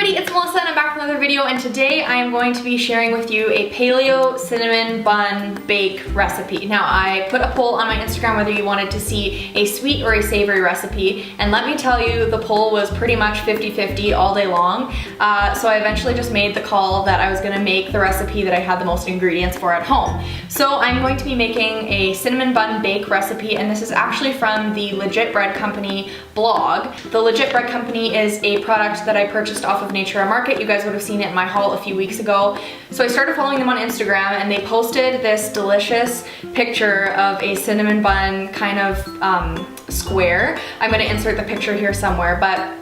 everybody, it's Melissa and I'm back with another video, and today I am going to be sharing with you a paleo cinnamon bun bake recipe. Now I put a poll on my Instagram whether you wanted to see a sweet or a savory recipe, and let me tell you, the poll was pretty much 50-50 all day long. So I eventually just made the call that I was gonna make the recipe that I had the most ingredients for at home. So I'm going to be making a cinnamon bun bake recipe, and this is actually from the Legit Bread Company blog. The Legit Bread Company is a product that I purchased off of Nature Market. You guys would have seen it in my haul a few weeks ago. So I started following them on Instagram, and they posted this delicious picture of a cinnamon bun kind of square. I'm gonna insert the picture here somewhere, but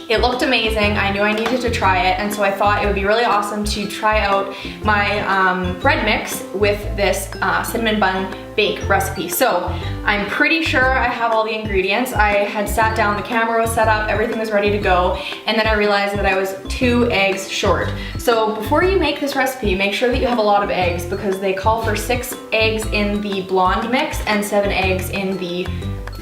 it looked amazing. I knew I needed to try it, and so I thought it would be really awesome to try out my bread mix with this cinnamon bun bake recipe. So I'm pretty sure I have all the ingredients. I had sat down, the camera was set up, everything was ready to go, and then I realized that I was 2 eggs short. So before you make this recipe, make sure that you have a lot of eggs, because they call for 6 eggs in the blonde mix and 7 eggs in the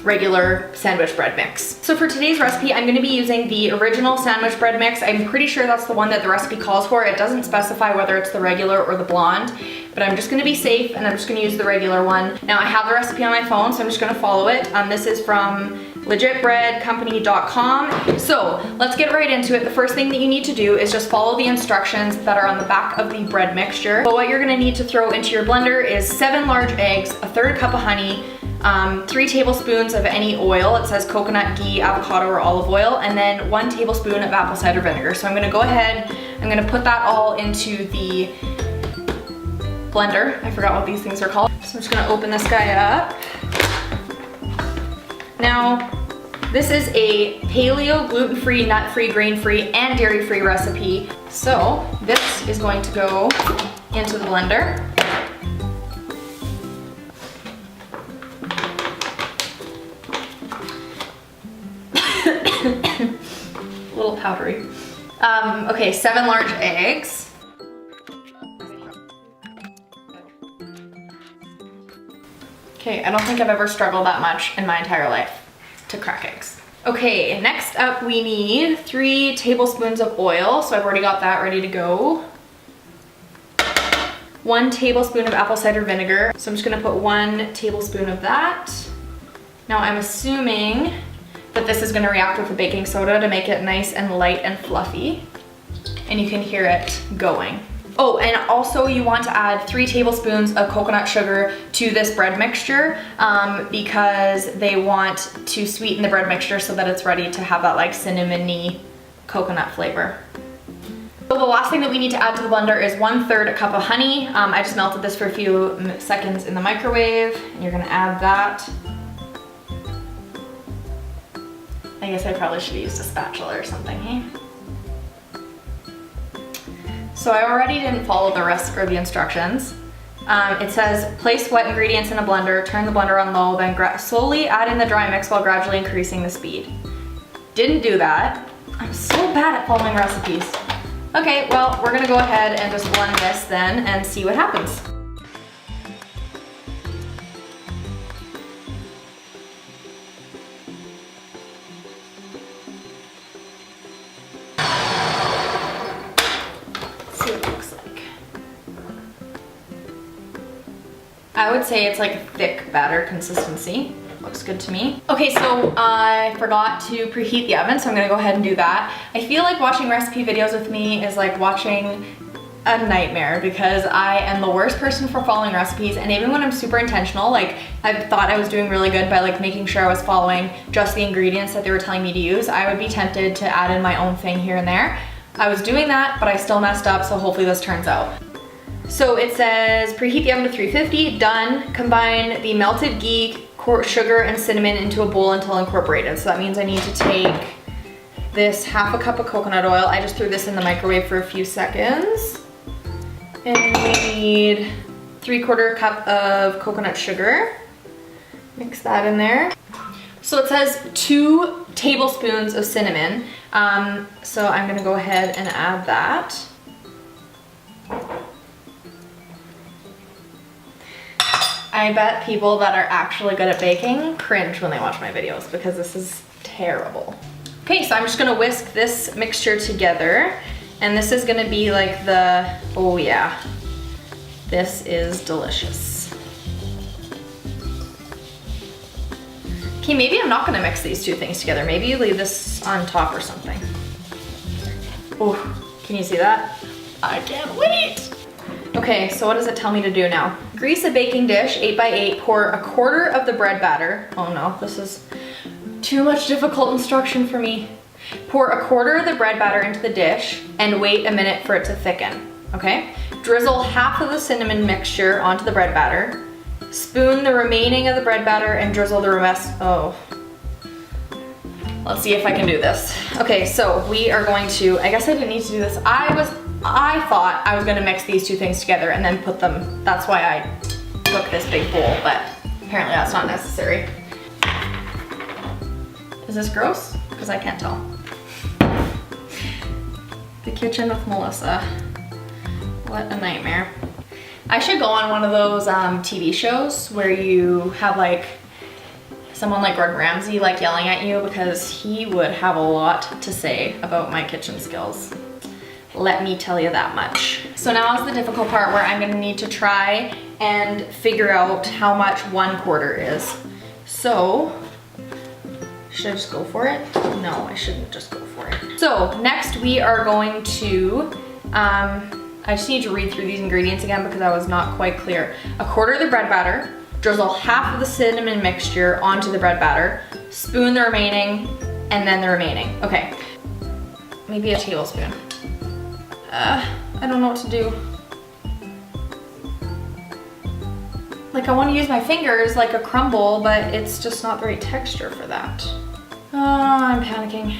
regular sandwich bread mix. So for today's recipe, I'm gonna be using the original sandwich bread mix. I'm pretty sure that's the one that the recipe calls for. It doesn't specify whether it's the regular or the blonde, but I'm just gonna be safe and I'm just gonna use the regular one. Now I have the recipe on my phone, so I'm just gonna follow it. This is from legitbreadcompany.com. So let's get right into it. The first thing that you need to do is just follow the instructions that are on the back of the bread mixture. But what you're gonna need to throw into your blender is 7 large eggs, a 1/3 cup of honey, 3 tablespoons of any oil. It says coconut, ghee, avocado, or olive oil, and then 1 tablespoon of apple cider vinegar. So I'm gonna go ahead, I'm gonna put that all into the blender. I forgot what these things are called. So I'm just gonna open this guy up. Now, this is a paleo, gluten-free, nut-free, grain-free, and dairy-free recipe. So this is going to go into the blender. A little powdery. Okay, 7 large eggs. Okay, I don't think I've ever struggled that much in my entire life to crack eggs. Okay, next up we need 3 tablespoons of oil, so I've already got that ready to go. 1 tablespoon of apple cider vinegar, so I'm just gonna put 1 tablespoon of that. Now I'm assuming that this is gonna react with the baking soda to make it nice and light and fluffy, and you can hear it going. Oh, and also you want to add 3 tablespoons of coconut sugar to this bread mixture because they want to sweeten the bread mixture so that it's ready to have that like cinnamony coconut flavor. So the last thing that we need to add to the blender is 1/3 a cup of honey. I just melted this for a few seconds in the microwave, and you're gonna add that. I guess I probably should have used a spatula or something, hey? So I already didn't follow the rest or the instructions. It says place wet ingredients in a blender, turn the blender on low, then slowly add in the dry mix while gradually increasing the speed. Didn't do that. I'm so bad at following recipes. Okay, well, we're gonna go ahead and just blend this then and see what happens. See what it looks like. I would say it's like a thick batter consistency. Looks good to me. Okay, so I forgot to preheat the oven, so I'm gonna go ahead and do that. I feel like watching recipe videos with me is like watching a nightmare because I am the worst person for following recipes, and even when I'm super intentional, like I thought I was doing really good by like making sure I was following just the ingredients that they were telling me to use, I would be tempted to add in my own thing here and there. I was doing that, but I still messed up, so hopefully this turns out. So it says preheat the oven to 350, done. Combine the melted ghee, sugar, and cinnamon into a bowl until incorporated. So that means I need to take this 1/2 cup of coconut oil. I just threw this in the microwave for a few seconds. And we need 3/4 cup of coconut sugar. Mix that in there. So it says 2 tablespoons of cinnamon. So I'm gonna go ahead and add that. I bet people that are actually good at baking cringe when they watch my videos because this is terrible. Okay, so I'm just gonna whisk this mixture together. And this is gonna be like the, oh yeah, this is delicious. Okay, maybe I'm not gonna mix these two things together. Maybe you leave this on top or something. Oh, can you see that? I can't wait. Okay, so what does it tell me to do now? Grease a baking dish, 8 by 8, pour a quarter of the bread batter. Oh no, this is too much difficult instruction for me. Pour a quarter of the bread batter into the dish and wait a minute for it to thicken, okay? Drizzle half of the cinnamon mixture onto the bread batter. Spoon the remaining of the bread batter and drizzle the rest. Oh. Let's see if I can do this. Okay, so we are going to, I guess I didn't need to do this. I thought I was gonna mix these two things together and then put them, that's why I took this big bowl, but apparently that's not necessary. Is this gross? Because I can't tell. The kitchen with Melissa. What a nightmare. I should go on one of those TV shows where you have like someone like Gordon Ramsay like yelling at you, because he would have a lot to say about my kitchen skills. Let me tell you that much. So now is the difficult part where I'm gonna need to try and figure out how much 1/4 is. So, should I just go for it? No, I shouldn't just go for it. So next we are going to, I just need to read through these ingredients again because I was not quite clear. A quarter of the bread batter, drizzle half of the cinnamon mixture onto the bread batter, spoon the remaining, and then the remaining. Okay, maybe a tablespoon. I don't know what to do. Like I want to use my fingers like a crumble, but it's just not the right texture for that. Oh, I'm panicking.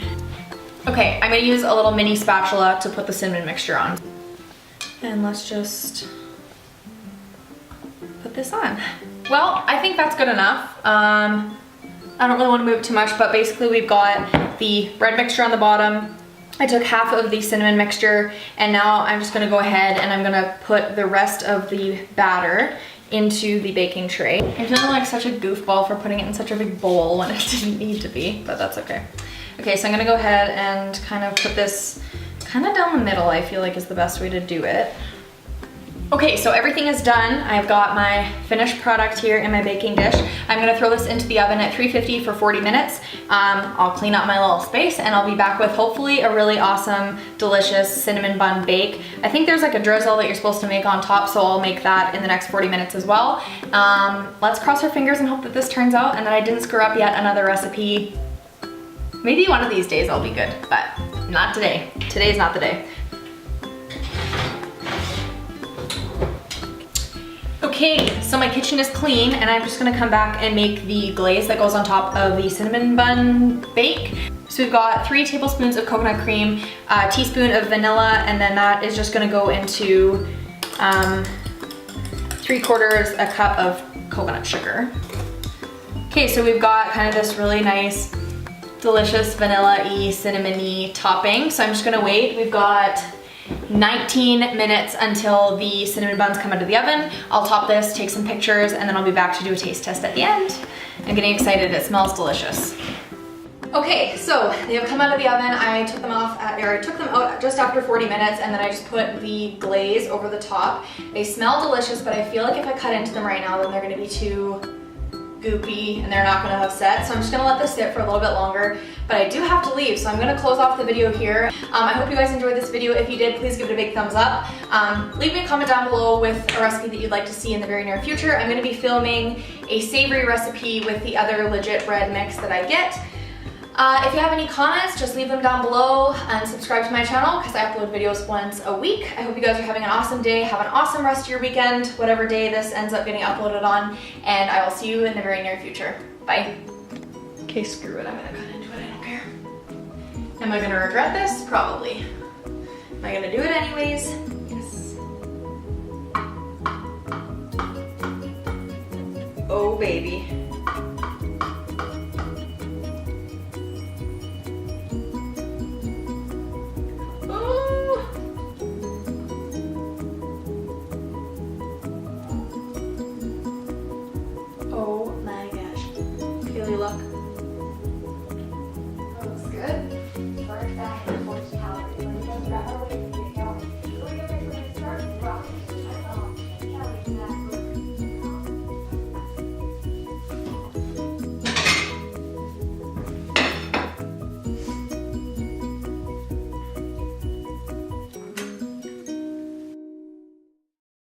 Okay, I'm gonna use a little mini spatula to put the cinnamon mixture on. And let's just put this on. Well, I think that's good enough. I don't really want to move it too much, but basically we've got the bread mixture on the bottom. I took half of the cinnamon mixture, and now I'm just gonna go ahead and I'm gonna put the rest of the batter into the baking tray. I'm feeling like such a goofball for putting it in such a big bowl when it didn't need to be, but that's okay. Okay, so I'm gonna go ahead and kind of put this kind of down the middle, I feel like is the best way to do it. Okay, so everything is done. I've got my finished product here in my baking dish. I'm gonna throw this into the oven at 350 for 40 minutes. I'll clean up my little space and I'll be back with hopefully a really awesome, delicious cinnamon bun bake. I think there's like a drizzle that you're supposed to make on top, so I'll make that in the next 40 minutes as well. Let's cross our fingers and hope that this turns out and that I didn't screw up yet another recipe. Maybe one of these days I'll be good, but not today. Today's not the day. Okay, so my kitchen is clean and I'm just gonna come back and make the glaze that goes on top of the cinnamon bun bake. So we've got 3 tablespoons of coconut cream, a teaspoon of vanilla, and then that is just gonna go into 3/4 a cup of coconut sugar. Okay, so we've got kind of this really nice, delicious vanilla-y, cinnamon-y topping. So I'm just gonna wait. We've got 19 minutes until the cinnamon buns come out of the oven. I'll top this, take some pictures, and then I'll be back to do a taste test at the end. I'm getting excited, it smells delicious. Okay, so they have come out of the oven. I took them out just after 40 minutes, and then I just put the glaze over the top. They smell delicious, but I feel like if I cut into them right now, then they're gonna be too goopy and they're not gonna have set. So I'm just gonna let this sit for a little bit longer, but I do have to leave, so I'm gonna close off the video here. I hope you guys enjoyed this video. If you did, please give it a big thumbs up. Leave me a comment down below with a recipe that you'd like to see in the very near future. I'm gonna be filming a savory recipe with the other legit bread mix that I get. If you have any comments, just leave them down below and subscribe to my channel because I upload videos once a week. I hope you guys are having an awesome day. Have an awesome rest of your weekend, whatever day this ends up getting uploaded on, and I will see you in the very near future. Bye. Okay, screw it. I'm gonna cut into it. I don't care. Am I gonna regret this? Probably. Am I gonna do it anyways? Yes. Oh, baby.